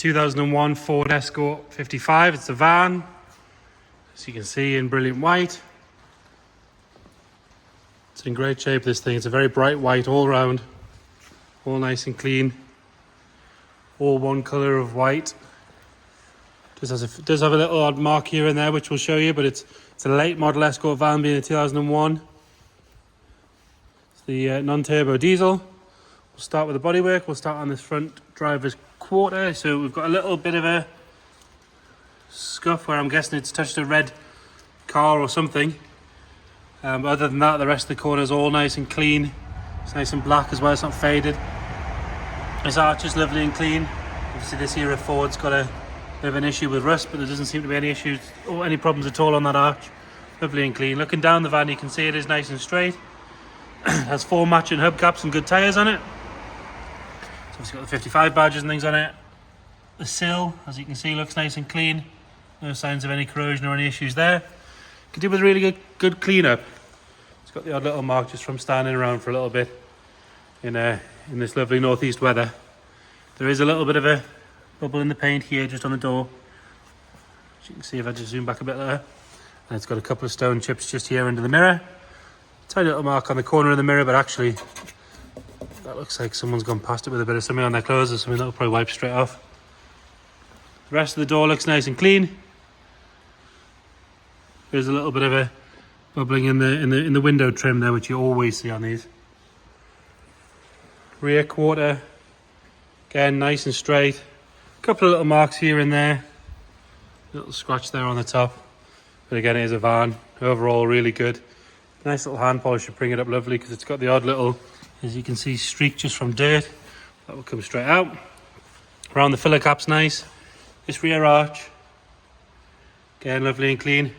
2001 Ford Escort 55. It's a van, as you can see, in brilliant white. It's in great shape, this thing. It's a very bright white all round, all nice and clean, all one colour of white. Does have a little odd mark here and there, which we'll show you, but it's a late model Escort van, being a 2001. It's the non-turbo diesel. We'll start with the bodywork. We'll start on this front driver's quarter. So we've got a little bit of a scuff where I'm guessing it's touched a red car or something. But other than that, the rest of the corner is all nice and clean. It's nice and black as well, it's not faded. This arch is lovely and clean. Obviously this era Ford's got a bit of an issue with rust, but there doesn't seem to be any issues or any problems at all on that arch. Lovely and clean. Looking down the van, you can see it is nice and straight. It has 4 matching hubcaps and good tyres on it. It's obviously got the 55 badges and things on it. The sill, as you can see, looks nice and clean. No signs of any corrosion or any issues there. Could do with really good cleanup. It's got the odd little mark just from standing around for a little bit in this lovely northeast weather. There is a little bit of a bubble in the paint here, just on the door. As you can see if I just zoom back a bit there. And it's got a couple of stone chips just here under the mirror. Tiny little mark on the corner of the mirror, but actually that looks like someone's gone past it with a bit of something on their clothes or something. That'll probably wipe straight off. The rest of the door looks nice and clean. There's a little bit of a bubbling in the window trim there, which you always see on these. Rear quarter, again nice and straight. A couple of little marks here and there. A little scratch there on the top. But again, it is a van. Overall, really good. Nice little hand polish to bring it up lovely, because it's got the odd little, as you can see, streak just from dirt. That will come straight out. Around the filler cap's nice. This rear arch, again, lovely and clean.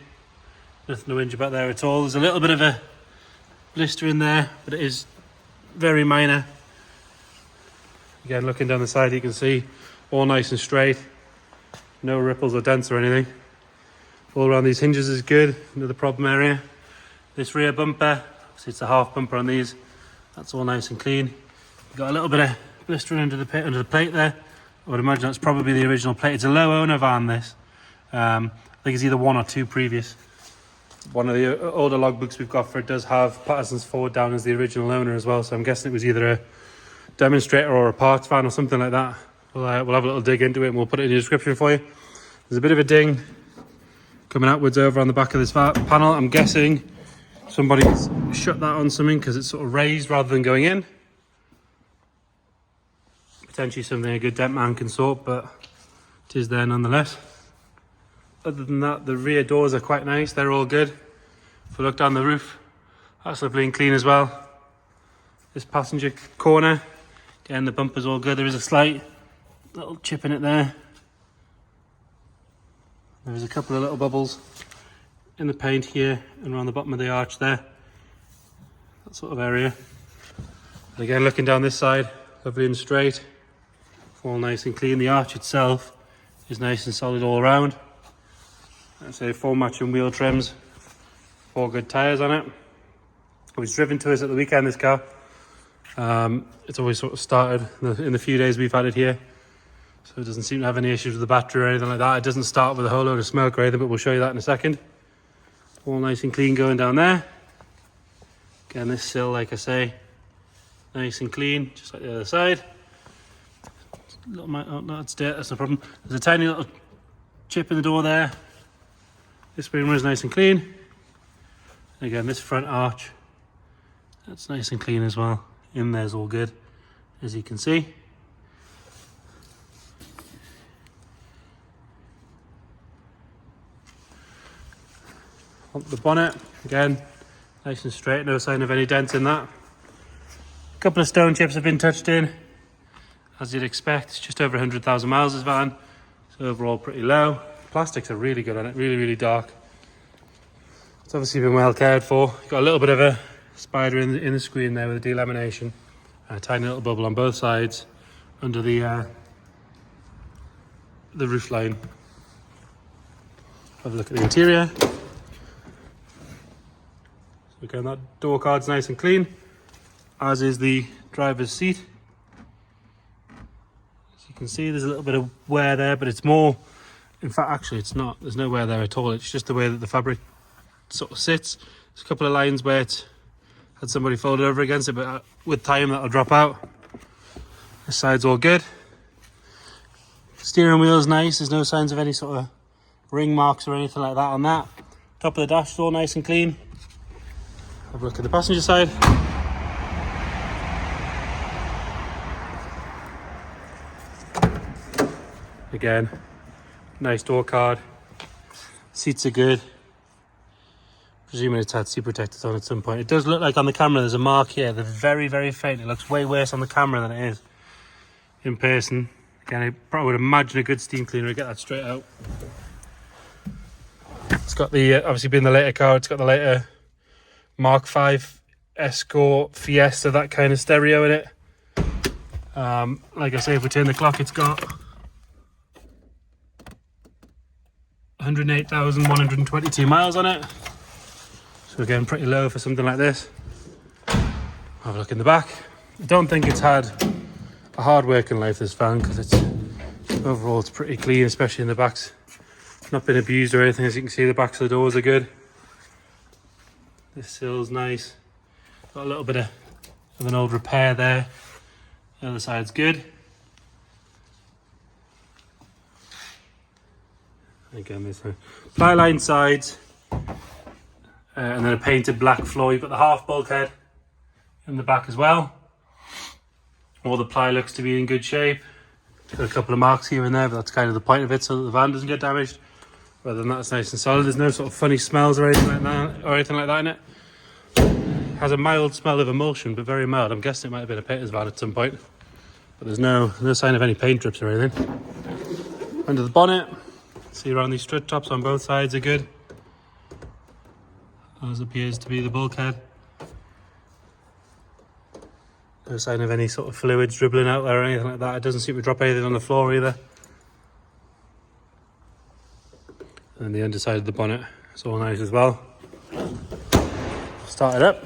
Nothing to whinge about there at all. There's a little bit of a blister in there, but it is very minor. Again, looking down the side, you can see all nice and straight. No ripples or dents or anything. All around these hinges is good. Another problem area. This rear bumper, obviously it's a half bumper on these. That's all nice and clean. You've got a little bit of blistering under the plate there. I would imagine that's probably the original plate. It's a low owner van, this. I think it's either 1 or 2 previous. One of the older logbooks we've got for it does have Patterson's Ford down as the original owner as well, so I'm guessing it was either a demonstrator or a parts van or something like that. We'll have a little dig into it and we'll put it in the description for you. There's a bit of a ding coming outwards over on the back of this panel. I'm guessing somebody's shut that on something because it's sort of raised rather than going in. Potentially something a good dent man can sort, but it is there nonetheless. Other than that, the rear doors are quite nice. They're all good. If we look down the roof, that's lovely and clean as well. This passenger corner, again, the bumper's all good. There is a slight little chip in it there. There's a couple of little bubbles in the paint here and around the bottom of the arch there. That sort of area. And again, looking down this side, lovely and straight. All nice and clean. The arch itself is nice and solid all around. I'd say 4 matching wheel trims, 4 good tyres on it. It was driven to us at the weekend, this car. It's always sort of started in the few days we've had it here. So it doesn't seem to have any issues with the battery or anything like that. It doesn't start with a whole load of smoke or anything, but we'll show you that in a second. All nice and clean going down there. Again, this sill, like I say, nice and clean, just like the other side. Oh no, it's dirt, that's no problem. There's a tiny little chip in the door there. This spring is nice and clean. And again, this front arch, that's nice and clean as well. In there's all good, as you can see. On the bonnet, again, nice and straight, no sign of any dents in that. A couple of stone chips have been touched in, as you'd expect. It's just over 100,000 miles, this van, so overall pretty low. Plastics are really good on it, really dark. It's obviously been well cared for. You've got a little bit of a spider in the screen there with a delamination. A tiny little bubble on both sides under the roof line. Have a look at the interior. So again, that door card's nice and clean, as is the driver's seat. As you can see there's a little bit of wear there, but it's more, in fact actually it's not, there's no wear there at all, it's just the way that the fabric sort of sits. There's a couple of lines where it's had somebody folded over against it, but with time that'll drop out. This side's all good. Steering wheel's nice, there's no signs of any sort of ring marks or anything like that on that. Top of the dash is all nice and clean. Have a look at the passenger side. Again, nice door card. Seats are good. Presuming it's had seat protectors on at some point. It does look like on the camera there's a mark here. They're very, very faint. It looks way worse on the camera than it is in person. Again, I probably would imagine a good steam cleaner would get that straight out. It's got the, obviously being the later car, it's got the later Mark V Escort Fiesta, that kind of stereo in it. Like I say, if we turn the clock, it's got 108,122 miles on it. So again, pretty low for something like this. Have a look in the back. I don't think it's had a hard working life, this van, because it's overall it's pretty clean, especially in the backs. It's not been abused or anything. As you can see, the backs of the doors are good. This sill's nice. Got a little bit of an old repair there. The other side's good. Again, there's a ply line sides. And then a painted black floor. You've got the half bulkhead in the back as well. All the ply looks to be in good shape. Got a couple of marks here and there, but that's kind of the point of it, so that the van doesn't get damaged. Other than that, it's nice and solid. There's no sort of funny smells or anything like that in it. Has a mild smell of emulsion, but very mild. I'm guessing it might have been a painter's van at some point. But there's no sign of any paint drips or anything. Under the bonnet, see around these strut tops on both sides are good. As appears to be the bulkhead. No sign of any sort of fluids dribbling out there or anything like that. It doesn't seem to drop anything on the floor either. And the underside of the bonnet is all nice as well. Start it up.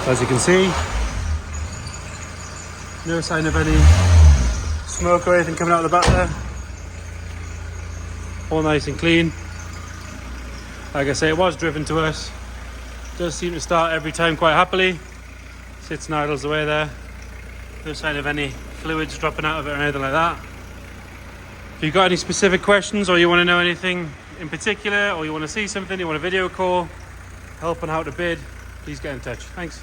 So as you can see, no sign of any smoke or anything coming out of the back there. All nice and clean. Like I say, it was driven to us. Does seem to start every time quite happily. Sits and idles away there. No sign of any fluids dropping out of it or anything like that. If you've got any specific questions or you want to know anything in particular, or you want to see something, you want a video call, help on how to bid, please get in touch. Thanks.